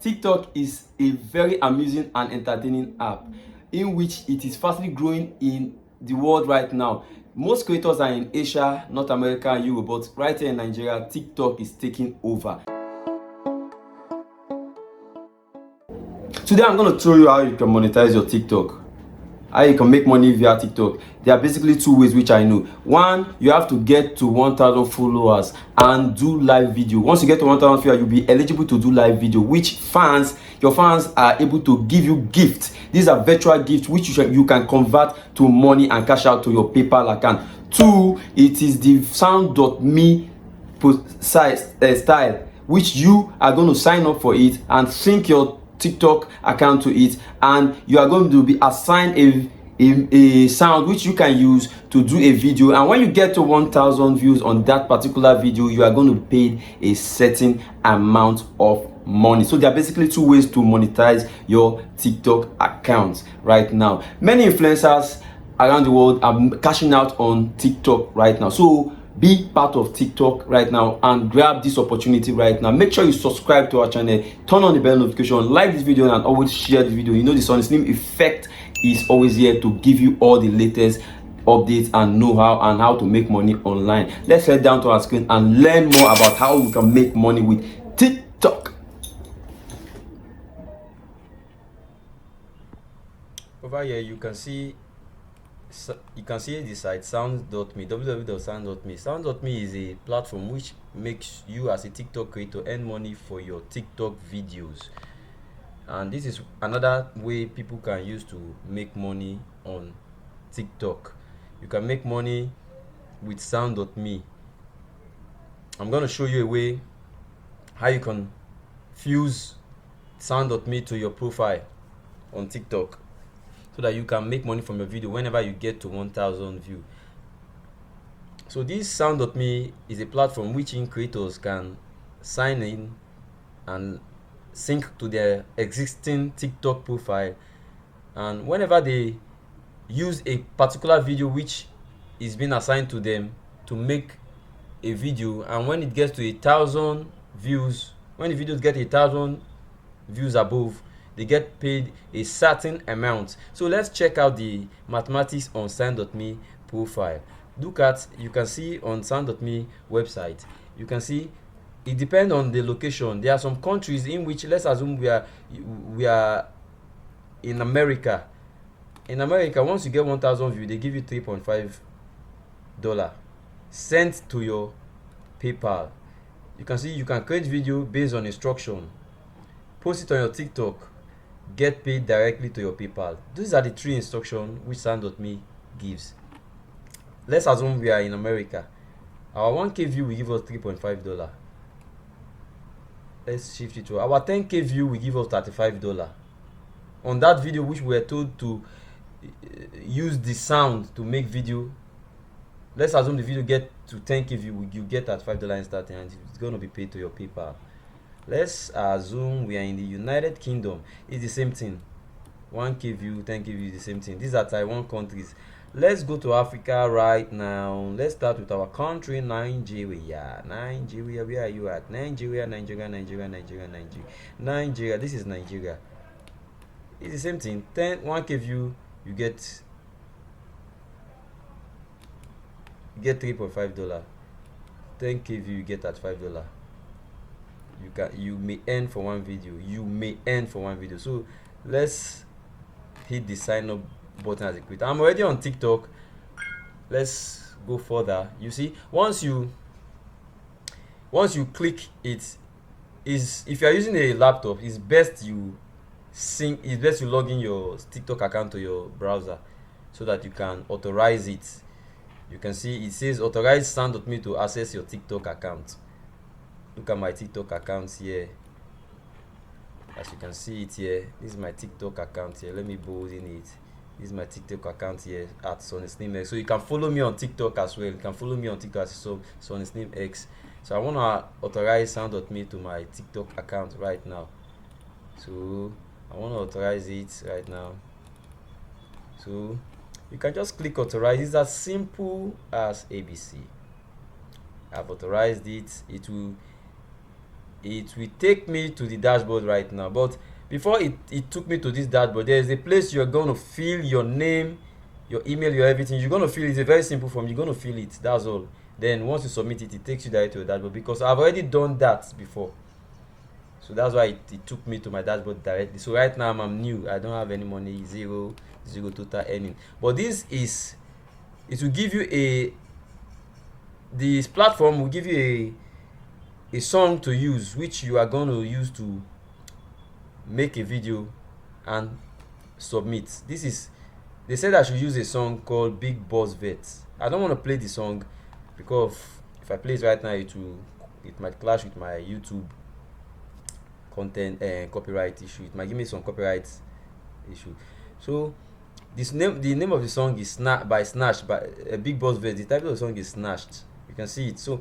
TikTok is a very amusing and entertaining app in which it is fastly growing in the world right now. Most creators are in Asia, North America, and Europe, but right here in Nigeria, TikTok is taking over. Today, I'm going to show you how you can monetize your TikTok. How you can make money via TikTok. There are basically two ways which I know. One, you have to get to 1,000 followers and do live video. Once you get to 1,000 followers, you'll be eligible to do live video, which your fans are able to give you gifts. These are virtual gifts which you can convert to money and cash out to your PayPal account. Two, it is the sound.me style, which you are going to sign up for it and sync your TikTok account to it, and you are going to be assigned a sound which you can use to do a video. And when you get to 1,000 views on that particular video, you are going to be paid a certain amount of money. So there are basically two ways to monetize your TikTok account right now. Many influencers around the world are cashing out on TikTok right now. So be part of TikTok right now and grab this opportunity right now. Make sure you subscribe to our channel, turn on the bell notification, like this video, and always share this video. You know, the Sonny Slim effect is always here to give you all the latest updates and know-how and how to make money online. Let's head down to our screen and learn more about how we can make money with TikTok. Over here you can see the site sound.me, www.sound.me. Sound.me is a platform which makes you as a TikTok creator earn money for your TikTok videos, and this is another way people can use to make money on TikTok. You can make money with sound.me. I'm going to show you a way how you can fuse sound.me to your profile on TikTok, so that you can make money from your video whenever you get to 1,000 views. So this sound.me is a platform which creators can sign in and sync to their existing TikTok profile, and whenever they use a particular video which is being assigned to them to make a video, and when it gets to 1,000 views, when the videos get 1,000 views above, they get paid a certain amount. So let's check out the mathematics on sound.me profile. You can see on sound.me website, you can see it depends on the location. There are some countries in which, let's assume we are in America. In America, once you get 1,000 views, they give you $3.5 sent to your PayPal. You can see you can create video based on instruction, post it on your TikTok, get paid directly to your PayPal. These are the three instructions which sound.me gives. Let's assume we are in America. Our 1K view will give us $3.5. Let's shift it to our 10K view will give us $35. On that video which we were told to use the sound to make video, let's assume the video get to 10K view, you get that $5 instant, and it's going to be paid to your PayPal. Let's assume we are in the United Kingdom. It's the same thing. 1K view, 10K view is the same thing. These are Taiwan countries. Let's go to Africa right now. Let's start with our country, Nigeria. Nigeria, where are you at? Nigeria. Nigeria, this is Nigeria. It's the same thing. 1K view, you get $3.5. 10K view, you get at $5. You may earn for one video. So let's hit the sign up button as a creator. I'm already on TikTok. Let's go further. You see, once you click it, if you are using a laptop, it's best you log in your TikTok account to your browser so that you can authorize it. You can see it says authorize sound.me to access your TikTok account. Look at my TikTok account here. As you can see it here, this is my TikTok account here. Let me bold in it. This is my TikTok account here at Sonny Slim X. So you can follow me on TikTok as well. You can follow me on TikTok as Sonny Slim X. So I want to authorize sound.me to my TikTok account right now. So I want to authorize it right now. So you can just click authorize. It's as simple as ABC. I've authorized it. It will it will take me to the dashboard right now. But before it took me to this dashboard, there is a place you're going to fill your name, your email, your everything. You're going to fill it. It's a very simple form. You're going to fill it. That's all. Then once you submit it, it takes you directly to your dashboard, because I've already done that before. So that's why it took me to my dashboard directly. So right now I'm new. I don't have any money. Zero total earning. But this is, it will give you a, this platform will give you a song to use, which you are going to use to make a video and submit. This is, they said I should use a song called Big Boss Vet. I don't want to play the song because if I play it right now, it might clash with my YouTube content and copyright issue. It might give me some copyright issue. So the name of the song is Snatched by Big Boss Vet. The title of the song is Snatched. You can see it. So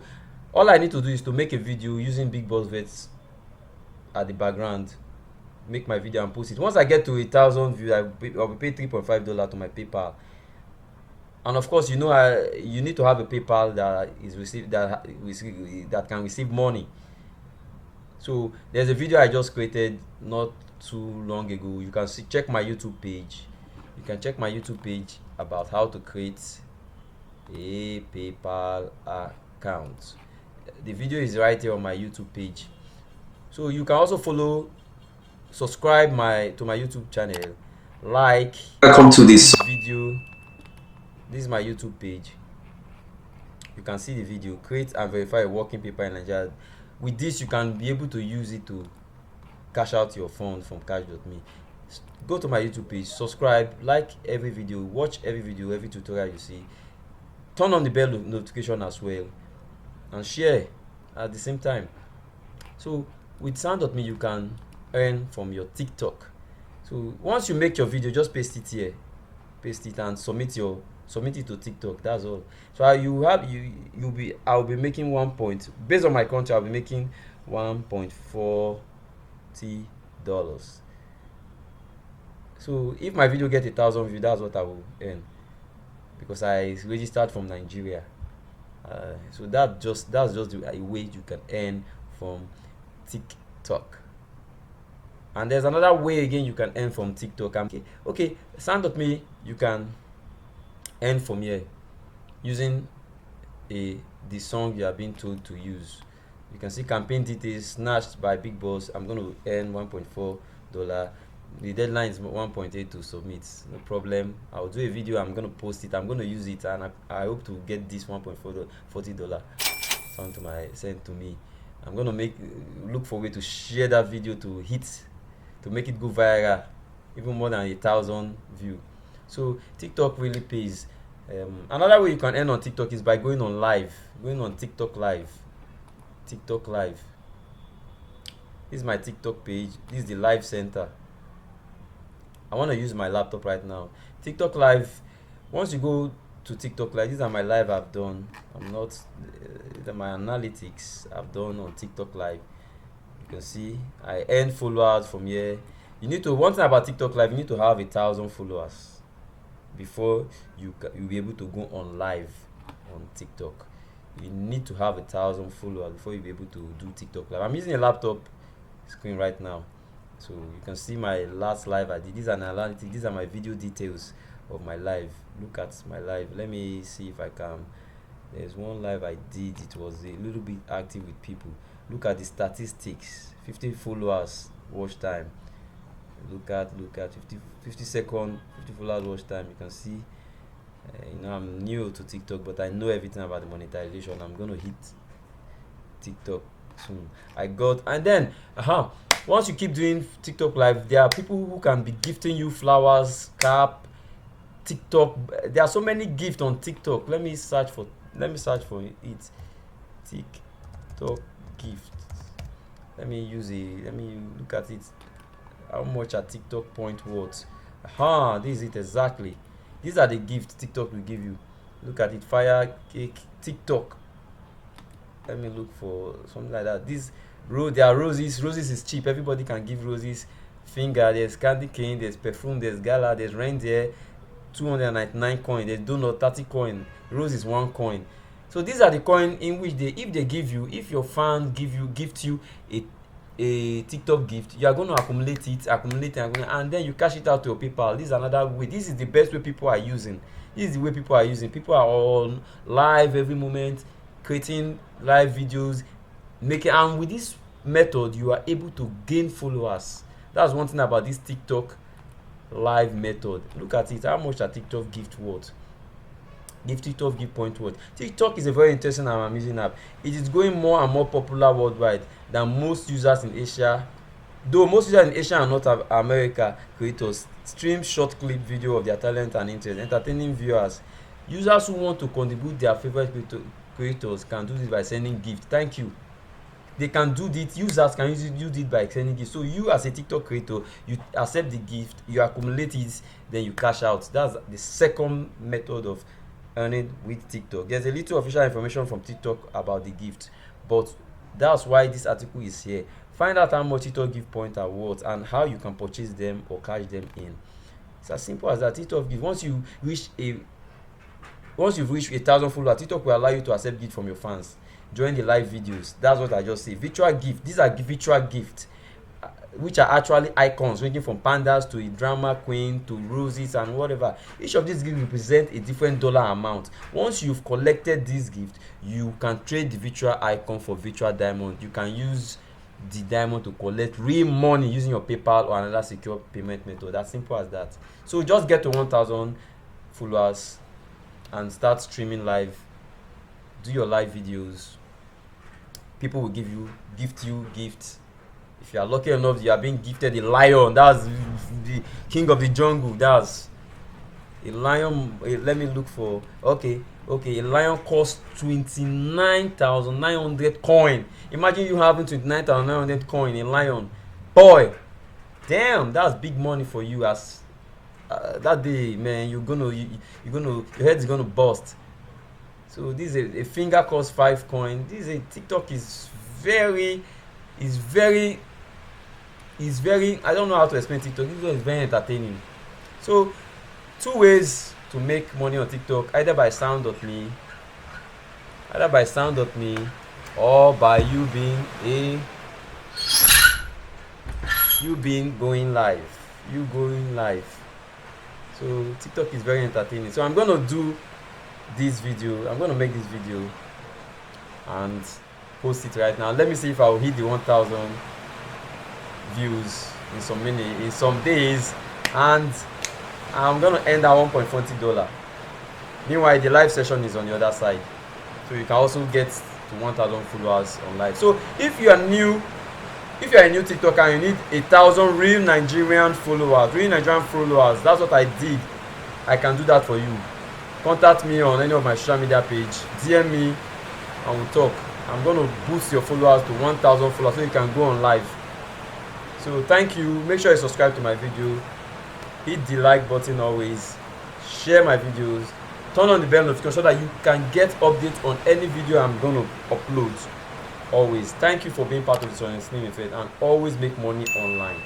all I need to do is to make a video using Big Boss Vet at the background, make my video and post it. Once I get to 1,000 views, I'll be paid $3.5 to my PayPal. And of course, you need to have a PayPal that can receive money. So there's a video I just created not too long ago. You can check my YouTube page. You can check my YouTube page about how to create a PayPal account. The video is right here on my YouTube page. So you can also subscribe to my YouTube channel, like, welcome to this video. This is my YouTube page. You can see the video, create and verify a working PayPal in Nigeria. With this, you can be able to use it to cash out your funds from cash.me. Go to my YouTube page, subscribe, like every video, watch every video, every tutorial you see. Turn on the bell notification as well, and share at the same time. So with sound.me, you can earn from your TikTok. So once you make your video, just paste it here, paste it and submit it to TikTok. That's all. So I'll be making based on my country, I'll be making $1.40. So if my video get 1,000 views, that's what I will earn, because I registered from Nigeria. So that's just a way you can earn from TikTok. And there's another way again you can earn from TikTok. Okay, sound.me, you can earn from here using the song you are being told to use. You can see campaign details, Snatched by Big Boss. I'm going to earn $1.4. The deadline is 1.8 to submit. No problem. I'll do a video. I'm going to post it. I'm going to use it, and I hope to get this $1.40 sent to me. I'm going to look for a way to share that video to make it go viral, even more than 1,000 views. So TikTok really pays. Another way you can earn on TikTok is by going on TikTok live. This is my TikTok page. This is the live center. I want to use my laptop right now. TikTok live. Once you go to TikTok live, these are my live I've done. These are my analytics I've done on TikTok live. You can see I earn followers from here. One thing about TikTok live, you need to have 1,000 followers before you'll be able to go on live on TikTok. You need to have 1,000 followers before you'll be able to do TikTok live. I'm using a laptop screen right now, so you can see my last live I did. These are analytics. These are my video details of my live. Look at my live. Let me see if I can. There's one live I did. It was a little bit active with people. Look at the statistics. 50 followers watch time. Look at 50 second 50 followers watch time. You can see I'm new to TikTok, but I know everything about the monetization. I'm gonna hit TikTok soon. And then once you keep doing TikTok live, there are people who can be gifting you flowers, cap, TikTok. There are so many gifts on TikTok. Let me search for it. TikTok gift. Let me look at it. How much are TikTok point worth? This is it exactly. These are the gifts TikTok will give you. Look at it. Fire cake, TikTok. Let me look for something like that. There are roses. Roses is cheap. Everybody can give roses. Finger, there's candy cane, there's perfume, there's gala, there's reindeer, 299 coin, there's donut, 30 coin. Rose is 1 coin. So these are the coin in which if your fan gift you a TikTok gift, you are going to accumulate, and then you cash it out to your PayPal. This is another way. This is the best way people are using. This is the way people are using. People are on live every moment, creating live videos, and with this method you are able to gain followers. That's one thing about this TikTok live method. Look at it. How much are TikTok gift worth? TikTok give point worth. TikTok is a very interesting and amazing app. It is going more and more popular worldwide than most users in Asia. Though most users in Asia and North America creators stream short clip video of their talent and interest, entertaining viewers. Users who want to contribute their favorite creators can do this by sending gift. Thank you. They can do this. Users can use it by sending gift. So you as a TikTok creator, you accept the gift, you accumulate it, then you cash out. That's the second method of earning with TikTok. There's a little official information from TikTok about the gift, but that's why this article is here. Find out how much TikTok gift points are worth and how you can purchase them or cash them in. It's as simple as that. TikTok gift, once you've reached 1,000 followers, TikTok will allow you to accept gift from your fans during the live videos. That's what I just say. Virtual gift. These are virtual gifts, which are actually icons ranging from pandas to a drama queen to roses and whatever. Each of these gifts represent a different dollar amount. Once you've collected this gift, you can trade the virtual icon for virtual diamond. You can use the diamond to collect real money using your PayPal or another secure payment method. As simple as that. So just get to 1,000 followers and start streaming live. Do your live videos. People will gift you gifts. If you are lucky enough, you are being gifted a lion. That's the king of the jungle. That's a lion. Let me look for. Okay. A lion costs 29,900 coin. Imagine you having 29,900 coin. A lion, boy. Damn, that's big money for you. As that day, man, your head is gonna bust. So this is a finger costs 5 coin. This is a TikTok is very. I don't know how to explain TikTok. TikTok is very entertaining. So 2 ways to make money on TikTok, either by sound.me or by you going live. So TikTok is very entertaining. So I'm gonna make this video and post it right now. Let me see if I will hit the 1,000 views in some days, and I'm gonna end at $1.40. Meanwhile, the live session is on the other side, so you can also get to 1,000 followers on live. So if you are a new TikToker and you need 1,000 real Nigerian followers, that's what I did. I can do that for you. Contact me on any of my social media page, DM me, and we'll talk. I'm gonna boost your followers to 1,000 followers so you can go on live. So thank you. Make sure you subscribe to my video, hit the like button always, share my videos, turn on the bell notification so that you can get updates on any video I'm going to upload always. Thank you for being part of this Honestly Effect, and always make money online.